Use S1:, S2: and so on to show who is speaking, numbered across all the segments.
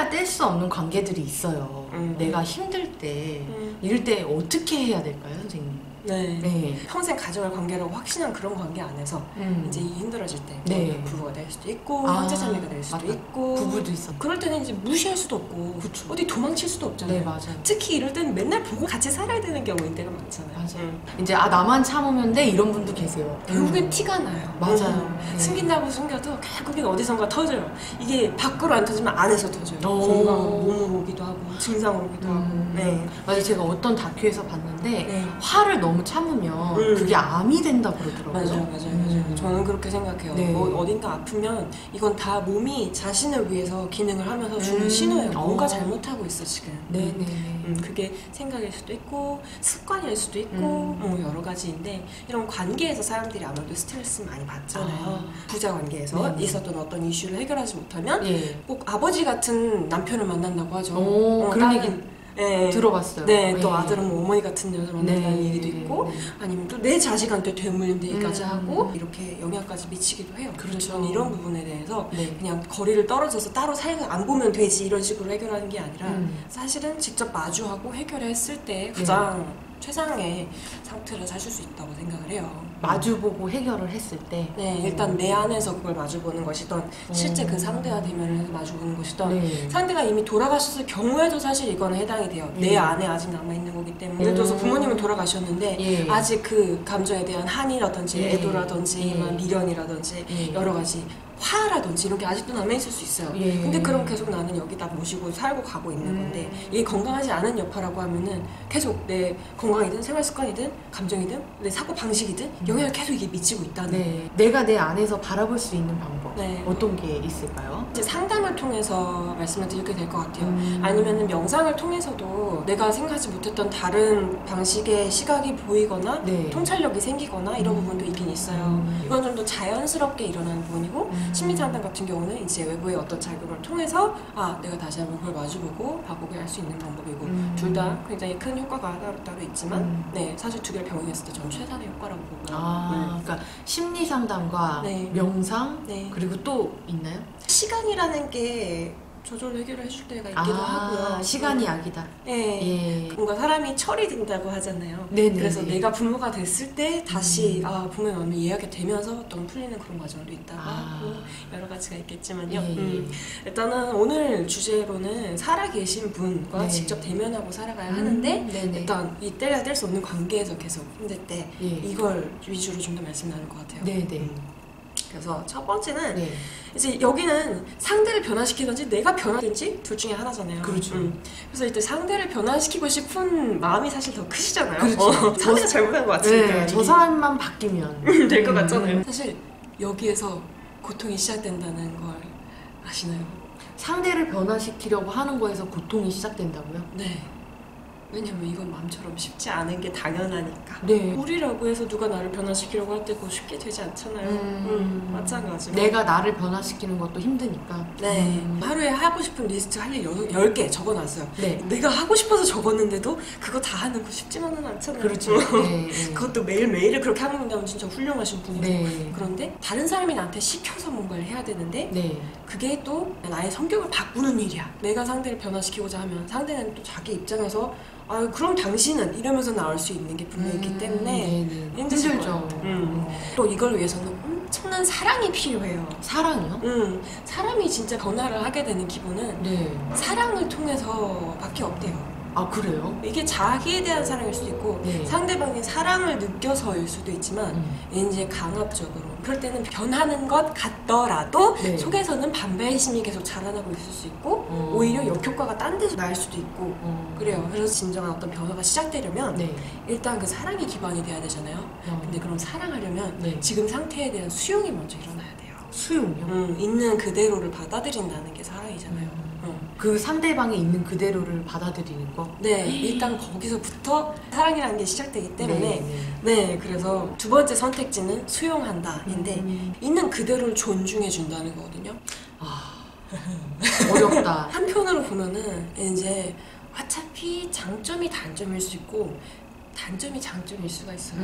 S1: 떼야 뗄 수 없는 관계들이 있어요. 내가 힘들 때 이럴 때 어떻게 해야 될까요, 선생님?
S2: 네. 평생 가져갈 관계라고 확신한 그런 관계 안에서 이제 힘들어질 때
S1: 네.
S2: 부부가 될 수도 있고 형제자매가 될 수도 있고
S1: 부부도 있어.
S2: 그럴 때는 이제 무시할 수도 없고 어디 도망칠 수도 없잖아요.
S1: 네, 맞아요.
S2: 특히 이럴 때는 맨날 보고 같이 살아야 되는 경우인 때가 많잖아요.
S1: 맞아요. 이제 나만 참으면 돼 이런 분도 계세요.
S2: 결국엔 티가 나요.
S1: 맞아요.
S2: 숨긴다고 숨겨도 결국엔 어디선가 터져요. 이게 밖으로 안 터지면 안에서 터져요. 건강 몸으로 오기도 하고 증상으로 오기도 하고. 네.
S1: 맞아요. 제가 어떤 다큐에서 봤는데 화를 너무 참으면 그게 암이 된다고 그러더라고요.
S2: 맞아요. 저는 그렇게 생각해요.
S1: 네.
S2: 뭐 어딘가 아프면 이건 다 몸이 자신을 위해서 기능을 하면서 주는 신호예요. 뭔가 잘못하고 있어 지금. 그게 생각일 수도 있고 습관일 수도 있고 뭐 여러 가지인데 이런 관계에서 사람들이 아무래도 스트레스 많이 받잖아요. 부자 관계에서 있었던 어떤 이슈를 해결하지 못하면 꼭 아버지 같은 남편을 만난다고 하죠.
S1: 그런 얘기 들어봤어요.
S2: 또 아들은 뭐 어머니 같은 여자 만난다는 얘기도 있고 아니면 또 내 자식한테 되물림 얘기까지 하고 이렇게 영향까지 미치기도 해요. 그렇죠. 이런 부분에 대해서 그냥 거리를 떨어져서 따로 살고 안 보면 되지 이런 식으로 해결하는 게 아니라 사실은 직접 마주하고 해결했을 때 가장 최상의 상태를 사실 수 있다고 생각을 해요.
S1: 마주보고 해결을 했을 때
S2: 일단 내 안에서 그걸 마주보는 것이던 실제 그 상대와 대면을 해서 마주보는 것이던 상대가 이미 돌아가셨을 경우에도 사실 이거는 해당이 돼요. 내 안에 아직 남아있는 거기 때문에 예를 들어서 부모님은 돌아가셨는데 아직 그 감정에 대한 한이라든지 애도라든지 미련이라든지 여러 가지 화라든지 이런 게 아직도 남아있을 수 있어요. 근데 그럼 계속 나는 여기다 모시고 살고 가고 있는 건데 이게 건강하지 않은 여파라고 하면은 계속 내 건강이든 생활습관이든 감정이든 내 사고 방식이든 영향을 계속 이게 미치고 있다는 거예요.
S1: 내가 내 안에서 바라볼 수 있는 방법 어떤 게 있을까요?
S2: 이제 상담을 통해서 말씀을 드리게 될 것 같아요. 아니면은 명상을 통해서도 내가 생각하지 못했던 다른 방식의 시각이 보이거나 통찰력이 생기거나 이런 부분도 있긴 있어요. 이건 좀 더 자연스럽게 일어나는 부분이고 심리상담 같은 경우는 이제 외부의 어떤 자극을 통해서 내가 다시 한번 그걸 마주보고 바꾸게 할 수 있는 방법이고 둘 다 굉장히 큰 효과가 따로 있지만 사실 두 개를 병행했을 때 저는 최선의 효과라고 보고요.
S1: 그러니까 심리상담과 명상 그리고 또 있나요?
S2: 시간이라는 게 저절로 해결을 해줄 때가 있기도 하고요.
S1: 시간이 약이다.
S2: 뭔가 사람이 철이 든다고 하잖아요. 그래서 내가 부모가 됐을 때 다시 부모의 마음이 이해하게 되면서 어떤 풀리는 그런 과정도 있다고 하고 여러 가지가 있겠지만요. 일단은 오늘 주제로는 살아계신 분과 직접 대면하고 살아가야 하는데 일단 이 떼야 뗄 수 없는 관계에서 계속 힘들 때 이걸 위주로 좀 더 말씀 나눌 것 같아요. 그래서 첫 번째는 이제 여기는 상대를 변화시키든지 내가 변화든지 둘 중에 하나잖아요.
S1: 그렇죠.
S2: 그래서 이때 상대를 변화시키고 싶은 마음이 사실 더 크시잖아요.
S1: 그렇죠.
S2: 상대가 잘못한 것 같으니까.
S1: 저 사람만 바뀌면
S2: 될 것 같잖아요. 사실 여기에서 고통이 시작된다는 걸 아시나요?
S1: 상대를 변화시키려고 하는 거에서 고통이 시작된다고요?
S2: 왜냐면 이건 마음처럼 쉽지 않은 게 당연하니까. 우리라고 해서 누가 나를 변화시키려고 할 때 그거 쉽게 되지 않잖아요. 마찬가지로.
S1: 내가 나를 변화시키는 것도 힘드니까.
S2: 하루에 하고 싶은 리스트 할 일 10개 적어놨어요. 내가 하고 싶어서 적었는데도 그거 다 하는 거 쉽지만은 않잖아요.
S1: 그렇죠.
S2: 그것도 매일매일을 그렇게 하는 건다면 진짜 훌륭하신 분이죠. 그런데 다른 사람이 나한테 시켜서 뭔가를 해야 되는데 그게 또 나의 성격을 바꾸는 일이야. 내가 상대를 변화시키고자 하면 상대는 또 자기 입장에서 그럼 당신은 이러면서 나올 수 있는 게 분명히 있기 때문에
S1: 힘들죠.
S2: 또 이걸 위해서는 엄청난 사랑이 필요해요.
S1: 사랑이요?
S2: 사람이 진짜 변화를 하게 되는 기분은 사랑을 통해서 밖에 없대요.
S1: 그래요?
S2: 이게 자기에 대한 사랑일 수도 있고 상대방의 사랑을 느껴서일 수도 있지만 이제 강압적으로 그럴 때는 변하는 것 같더라도 속에서는 반발심이 계속 자라나고 있을 수 있고 오히려 역효과가 딴 데서 날 수도 있고 그래요. 그래서 진정한 어떤 변화가 시작되려면 일단 그 사랑이 기반이 돼야 되잖아요. 근데 그럼 사랑하려면 지금 상태에 대한 수용이 먼저 일어나야 돼요.
S1: 수용이요?
S2: 있는 그대로를 받아들인다는 게 사랑이잖아요.
S1: 그 상대방이 있는 그대로를 받아들이는 거?
S2: 일단 거기서부터 사랑이라는 게 시작되기 때문에 그래서 두 번째 선택지는 수용한다인데 있는 그대로를 존중해 준다는 거거든요.
S1: 어렵다.
S2: 한편으로 보면은 이제 어차피 장점이 단점일 수 있고 단점이 장점일 수가 있어요.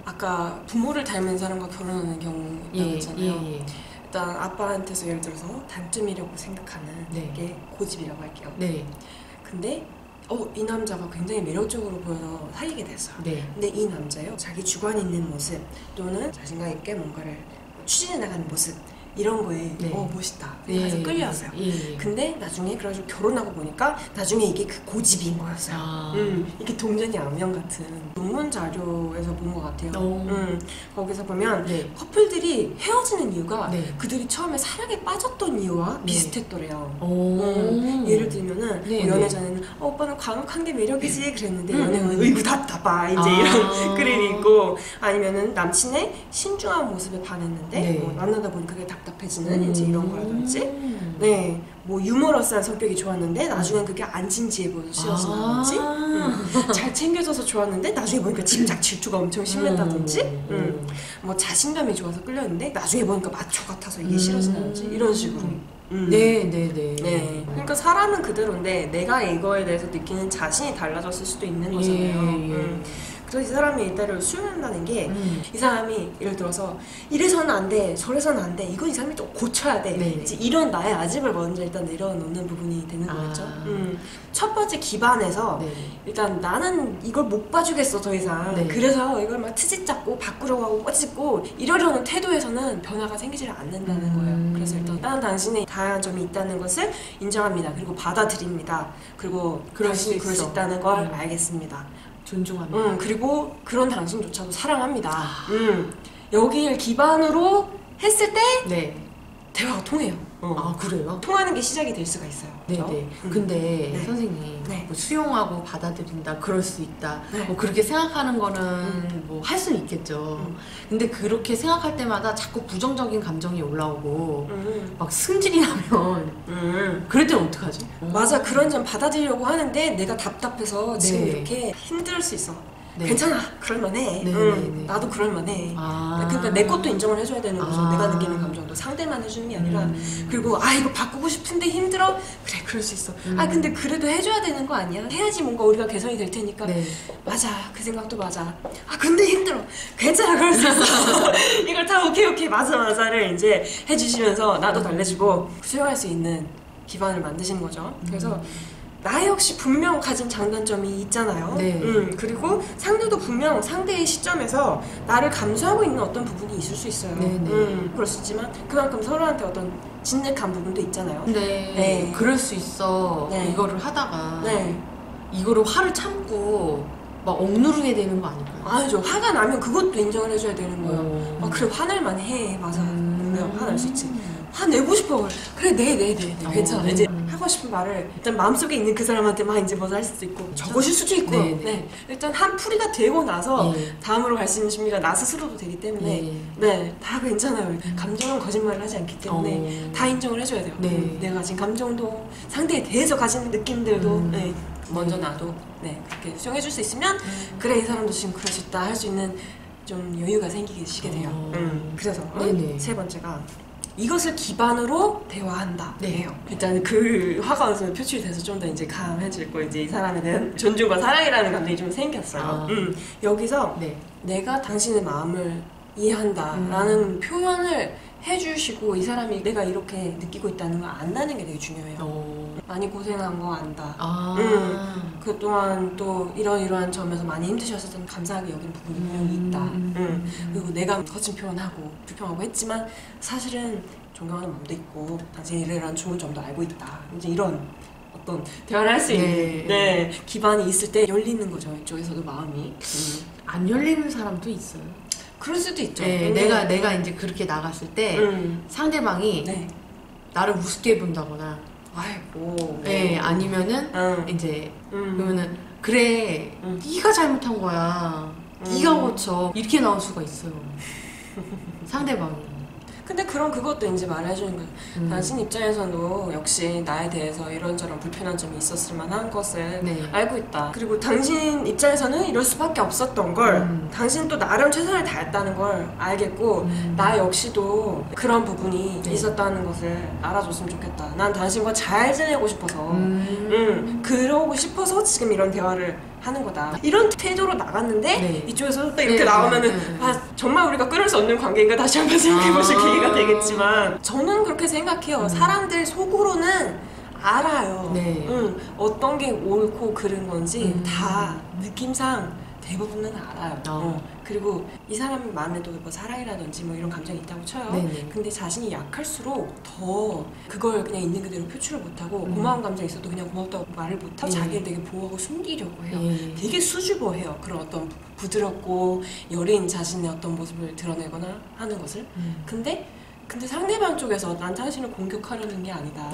S2: 아까 부모를 닮은 사람과 결혼하는 경우 있다고 했잖아요. 일단 아빠한테서 예를 들어서 단점이라고 생각하는
S1: 네.
S2: 게 고집이라고 할게요.
S1: 네.
S2: 근데 이 남자가 굉장히 매력적으로 보여서 사귀게 됐어요.
S1: 네.
S2: 근데 이 남자요, 자기 주관 있는 모습 또는 자신감 있게 뭔가를 추진해 나가는 모습 이런 거에
S1: 네.
S2: 멋있다 그래서 끌려왔어요. 근데 나중에 그래가지고 결혼하고 보니까 나중에 이게 그 고집인 거였어요. 이게 동전이 암명 같은 논문 자료에서 본 것 같아요. 거기서 보면
S1: 네.
S2: 커플들이 헤어지는 이유가
S1: 네.
S2: 그들이 처음에 사랑에 빠졌던 이유와
S1: 네.
S2: 비슷했더래요. 예를 들면은
S1: 네,
S2: 연애
S1: 네.
S2: 전에는 오빠는 강력한 게 매력이지 그랬는데
S1: 음.
S2: 연애는 의구 답답하 이제 이런 그림이 있고, 아니면은 남친의 신중한 모습에 반했는데
S1: 네.
S2: 뭐 만나다 보니 그게 답답해지는 이제 이런 거라든지, 네, 뭐 유머러스한 성격이 좋았는데 나중엔 그게 안 진지해 보여서 싫어진다든지, 잘 챙겨줘서 좋았는데 나중에 보니까 짐작 질투가 엄청 심했다든지, 뭐 자신감이 좋아서 끌렸는데 나중에 보니까 마초 같아서 이게 싫어진다든지 이런 식으로.
S1: 네.
S2: 그러니까 사람은 그대로인데 내가 이거에 대해서 느끼는 자신이 달라졌을 수도 있는 거잖아요. 그래서 이 사람이 이때를 수용한다는 게 이 사람이 예를 들어서 이래서는 안 돼, 저래서는 안 돼, 이건 이 사람이 또 고쳐야 돼, 이제 이런 나의 아집을 먼저 일단 내려놓는 부분이 되는 거겠죠. 첫 번째 기반에서 일단 나는 이걸 못 봐주겠어 더 이상. 그래서 이걸 막 트집 잡고 바꾸려고 하고 꼬집고 이러려는 태도에서는 변화가 생기지를 않는다는 거예요. 그래서 일단 나는 당신의 다양한 점이 있다는 것을 인정합니다. 그리고 받아들입니다. 그리고 당신이 그럴 수 있다는 걸 알겠습니다.
S1: 존중합니다.
S2: 그리고 그런 당신조차도 사랑합니다. 여기를 기반으로 했을 때 대화가 통해요.
S1: 아, 그래요?
S2: 통하는 게 시작이 될 수가 있어요.
S1: 네네. 근데 선생님, 뭐 수용하고 받아들인다, 그럴 수 있다, 뭐 그렇게 생각하는 거는 뭐 할 수는 있겠죠. 근데 그렇게 생각할 때마다 자꾸 부정적인 감정이 올라오고 막 승질이 나면 그럴 때는 어떡하지?
S2: 맞아, 그런 점 받아들이려고 하는데 내가 답답해서 지금 이렇게 힘들 수 있어. 괜찮아, 그럴만해. 나도 그럴만해. 그러니까 내 것도 인정을 해줘야 되는 거죠. 내가 느끼는 감정도 상대만 해주는 게 아니라. 그리고 이거 바꾸고 싶은데 힘들어? 그래, 그럴 수 있어. 근데 그래도 해줘야 되는 거 아니야? 해야지 뭔가 우리가 개선이 될 테니까. 맞아, 그 생각도 맞아. 근데 힘들어. 괜찮아, 그럴 수 있어. 이걸 다 오케이 맞아를 이제 해주시면서 나도 달래주고 수용할 수 있는 기반을 만드시는 거죠. 그래서 나 역시 분명 가진 장단점이 있잖아요. 그리고 상대도 분명 상대의 시점에서 나를 감수하고 있는 어떤 부분이 있을 수 있어요. 그럴 수 있지만 그만큼 서로한테 어떤 진득한 부분도 있잖아요.
S1: 근데 그럴 수 있어. 이거를 하다가 이거를 화를 참고 막 억누르게 되는 거 아닐까요?
S2: 아니죠. 화가 나면 그것도 인정을 해줘야 되는 거예요. 그래, 화낼만 해. 맞아. 화날 수 있지. 화내고 싶어. 그래, 네. 괜찮아. 이제 하고 싶은 말을 일단 마음속에 있는 그 사람한테 막 이제 뭐라 할 수도 있고 적으실 수도 있고. 일단 한 풀이가 되고 나서 다음으로 갈 수 있는 준비가 나 스스로도 되기 때문에 다 괜찮아요. 감정은 거짓말을 하지 않기 때문에 다 인정을 해줘야 돼요. 내가 가진 감정도 상대에 대해서 가진 느낌들도 먼저 나도 그렇게 수용해줄 수 있으면 그래, 이 사람도 지금 그럴 수 있다 할 수 있는 좀 여유가 생기게 돼요. 그래서 세 번째가 이것을 기반으로 대화한다. 일단 그 화가 어디서 표출돼서 좀 더 이제 강해지고 이제 이 사람에 대한 존중과 사랑이라는 감정이 좀 생겼어요. 여기서 내가 당신의 마음을 이해한다라는 표현을 해주시고 이 사람이 내가 이렇게 느끼고 있다는 걸 안다는 게 되게 중요해요. 많이 고생한 거 안다. 그동안 또 이러이러한 점에서 많이 힘드셨을 때는 감사하게 여기는 부분이 분명히 있다. 그리고 내가 거친 표현하고 불평하고 했지만 사실은 존경하는 마음도 있고 당신이 이러이러한 좋은 점도 알고 있다. 이제 이런 어떤 대화를 할 수 있는 기반이 있을 때 열리는 거죠. 이쪽에서도 마음이.
S1: 안 열리는 사람도 있어요.
S2: 그럴 수도 있죠.
S1: 내가 이제 그렇게 나갔을 때 상대방이 나를 우습게 본다거나 아니면은 이제 그러면은 그래, 네가 잘못한 거야, 네가 고쳐, 이렇게 나올 수가 있어요. 상대방이.
S2: 근데 그럼 그것도 이제 말해주는 거예요. 당신 입장에서도 역시 나에 대해서 이런저런 불편한 점이 있었을 만한 것을 알고 있다. 그리고 당신 입장에서는 이럴 수밖에 없었던 걸 당신 또 나름 최선을 다했다는 걸 알겠고 나 역시도 그런 부분이 있었다는 것을 알아줬으면 좋겠다. 난 당신과 잘 지내고 싶어서 그러고 싶어서 지금 이런 대화를 하는 거다. 이런 태도로 나갔는데
S1: 네.
S2: 이쪽에서 또 이렇게 나오면은 아 정말 우리가 끊을 수 없는 관계인가 다시 한번 생각해보실 계기가 되겠지만 저는 그렇게 생각해요. 사람들 속으로는 알아요.
S1: 네.
S2: 어떤 게 옳고 그른 건지 다 느낌상 대부분은 알아요. 그리고 이 사람 마음에도 뭐 사랑이라든지 뭐 이런 감정이 있다고 쳐요.
S1: 네네.
S2: 근데 자신이 약할수록 더 그걸 그냥 있는 그대로 표출을 못하고 고마운 감정이 있어도 그냥 고맙다고 말을 못하고 자기를 되게 보호하고 숨기려고 해요. 되게 수줍어해요. 그런 어떤 부드럽고 여린 자신의 어떤 모습을 드러내거나 하는 것을. 근데 상대방 쪽에서 난 당신을 공격하려는 게 아니다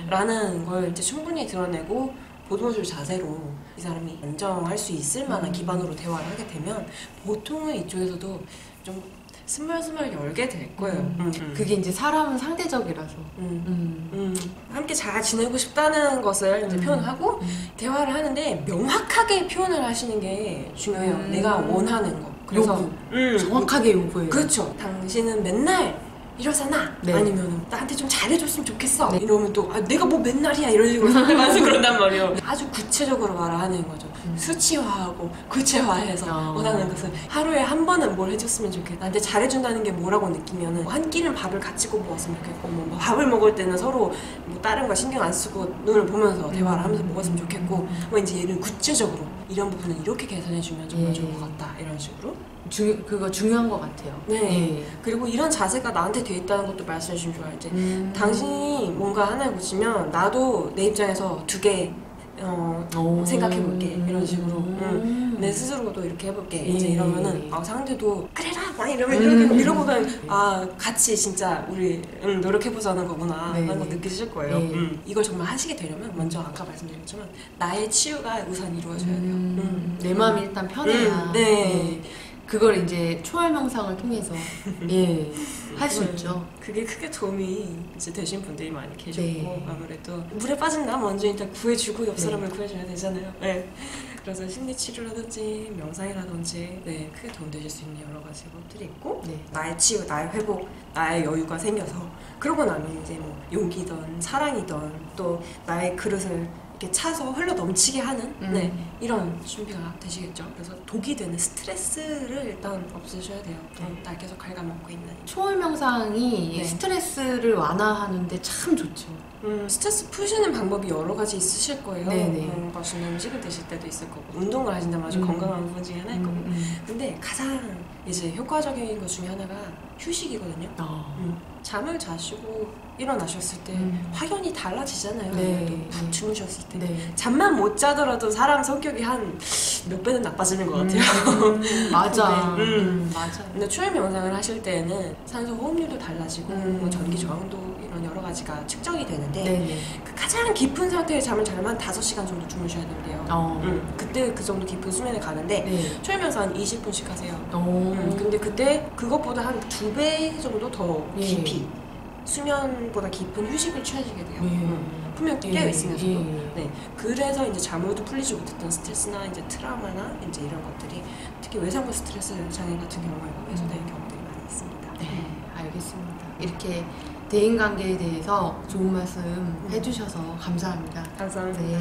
S2: 라는 걸 이제 충분히 드러내고 보듬어줄 자세로 이 사람이 안정할 수 있을 만한 기반으로 대화를 하게 되면 보통은 이쪽에서도 좀 스멀스멀 열게 될 거예요.
S1: 그게 이제 사람은 상대적이라서
S2: 함께 잘 지내고 싶다는 것을 이제 표현하고 대화를 하는데 명확하게 표현을 하시는 게 중요해요. 내가 원하는 거. 그래서
S1: 정확하게 요구해요.
S2: 그렇죠. 당신은 맨날 이러잖아.
S1: 네.
S2: 아니면 나한테 좀 잘해줬으면 좋겠어. 네. 이러면 또 내가 뭐 맨날이야 이런 식으로 상대방에서 그런단 말이에요. 아주 구체적으로 말을 하는 거죠. 수치화하고 구체화해서 원하는 것은 하루에 한 번은 뭘 해줬으면 좋겠다. 나한테 잘해준다는 게 뭐라고 느끼면은 한 끼는 밥을 같이 꼭 먹었으면 좋겠고 뭐 밥을 먹을 때는 서로 뭐 다른 거 신경 안 쓰고 눈을 보면서 대화를 하면서 먹었으면 좋겠고 뭐 이제 얘는 구체적으로 이런 부분은 이렇게 개선해주면 정말 좋을 것 같다 이런 식으로
S1: 그거 중요한 것 같아요.
S2: 네. 그리고 이런 자세가 나한테 돼 있다는 것도 말씀해 주시면 좋아요. 이제 당신이 뭔가 하나를 고치면 나도 내 입장에서 두 개 생각해 볼게 이런 식으로 내 스스로도 이렇게 해볼게 이제 이러면은 상대도 그래라 막 이러면 이러고는 같이 진짜 우리 노력해보자는 거구나 라는 거 느끼실 거예요. 이걸 정말 하시게 되려면 먼저 아까 말씀드렸지만 나의 치유가 우선 이루어져야 돼요.
S1: 내 마음이 일단 편해야 그걸 이제 초월 명상을 통해서 할 수 있죠.
S2: 그게 크게 도움이 이제 되신 분들이 많이 계셨고 아무래도 물에 빠진 나 먼저 일단 구해주고 옆 사람을 구해줘야 되잖아요. 그래서 심리치료라든지 명상이라든지 크게 도움되실 수 있는 여러 가지 것들이 있고 나의 치유, 나의 회복, 나의 여유가 생겨서 그러고 나면 이제 뭐 용기든 사랑이든 또 나의 그릇을 이렇게 차서 흘러 넘치게 하는 이런 준비가 되시겠죠. 그래서 독이 되는 스트레스를 일단 없애셔야 돼요. 날 계속 갉아먹고 있는
S1: 초월 명상이 스트레스를 완화하는데 참 좋죠.
S2: 스트레스 푸시는 방법이 여러 가지 있으실 거예요. 맛있는 음식을 드실 때도 있을 거고 운동을 하신다면 아주 건강한 부분 중에 하나일 거고 근데 가장 이제 효과적인 것 중에 하나가 휴식이거든요. 잠을 자시고 일어나셨을 때 확연히 달라지잖아요. 푹 주무셨을 때 잠만 못 자더라도 사람 성격이 한 몇 배는 나빠지는 것 같아요.
S1: 맞아.
S2: 맞아. 근데 초열 명상을 하실 때는 산소 호흡률도 달라지고 뭐 전기 저항도 이런 여러 가지가 측정이 되는데 그 가장 깊은 상태의 잠을 자려면 5시간 정도 주무셔야 된대요. 그때 그 정도 깊은 수면에 가는데 초열 명상 한 20분씩 하세요. 근데 그때 그것보다 한 2배 정도 더 깊이 수면보다 깊은 휴식을 취하시게 돼요. 분명 깨어있으면서도. 그래서 이제 잠으로도 풀리지 못했던 스트레스나 이제 트라우마나 이제 이런 것들이 특히 외상후 스트레스 장애 같은 경우에 해소되는 경우들이 많이 있습니다.
S1: 알겠습니다. 이렇게 대인관계에 대해서 좋은 말씀 해주셔서 감사합니다.
S2: 감사합니다.